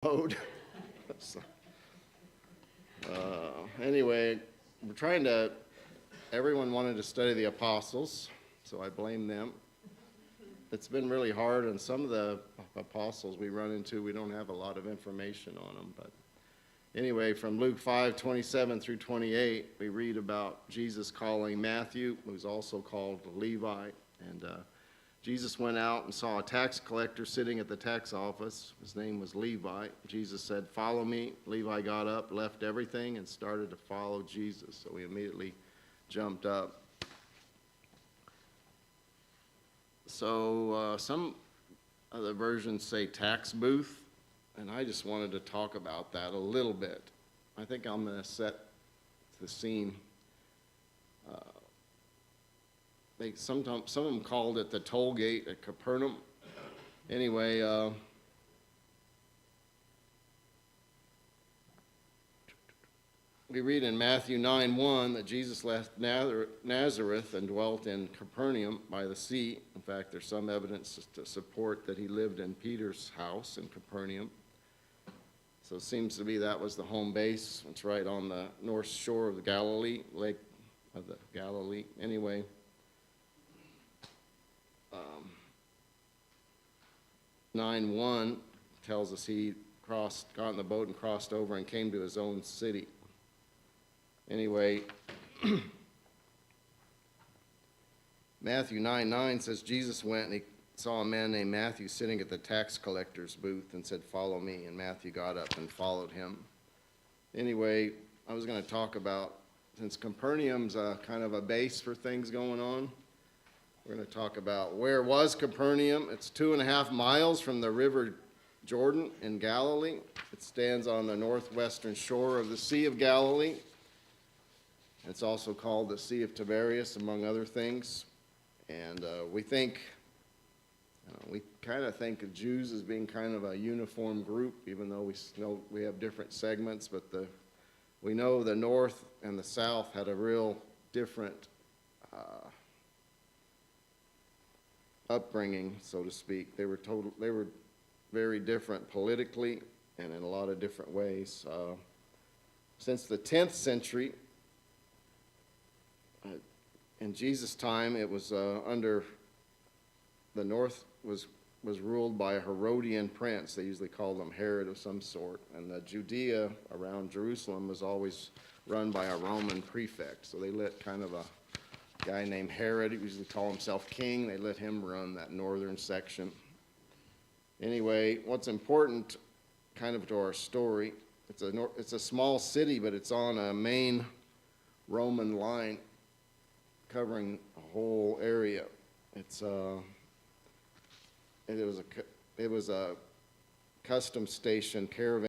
Mode. So, anyway, everyone wanted to study the apostles, so I blame them. It's been really hard, and some of the apostles we run into, we don't have a lot of information on them. But anyway, from Luke 5:27 through 28, we read about Jesus calling Matthew, who's also called Levi, and Jesus went out and saw a tax collector sitting at the tax office. His name was Levi. Jesus said, "Follow me." Levi got up, left everything, and started to follow Jesus. So he immediately jumped up. So some other versions say tax booth, and I just wanted to talk about that a little bit. I think I'm going to set the scene. Some of them called it the toll gate at Capernaum. Anyway, we read in Matthew 9:1 that Jesus left Nazareth and dwelt in Capernaum by the sea. In fact, there's some evidence to support that he lived in Peter's house in Capernaum. So it seems to be that was the home base. It's right on the north shore of the Galilee, Lake of the Galilee. Anyway, 9:1 tells us he got in the boat and crossed over and came to his own city. Anyway, Matthew 9:9 says Jesus went and he saw a man named Matthew sitting at the tax collector's booth and said, "Follow me." And Matthew got up and followed him. Anyway, I was going to talk about, since Capernaum's kind of a base for things going on, we're going to talk about where was Capernaum. It's 2.5 miles from the river Jordan in Galilee. It stands on the northwestern shore of the Sea of Galilee. It's also called the Sea of Tiberias, among other things. And we kind of think of Jews as being kind of a uniform group, even though we know we have different segments. But we know the north and the south had a real different upbringing, so to speak. They were very different politically and in a lot of different ways. Since the 10th century, in Jesus' time, it was under the north was ruled by a Herodian prince. They usually called him Herod of some sort. And the Judea around Jerusalem was always run by a Roman prefect. So they let kind of a guy named Herod, he usually called himself king, they let him run that northern section. Anyway, what's important kind of to our story, it's a small city, but it's on a main Roman line covering a whole area. It was a custom station caravan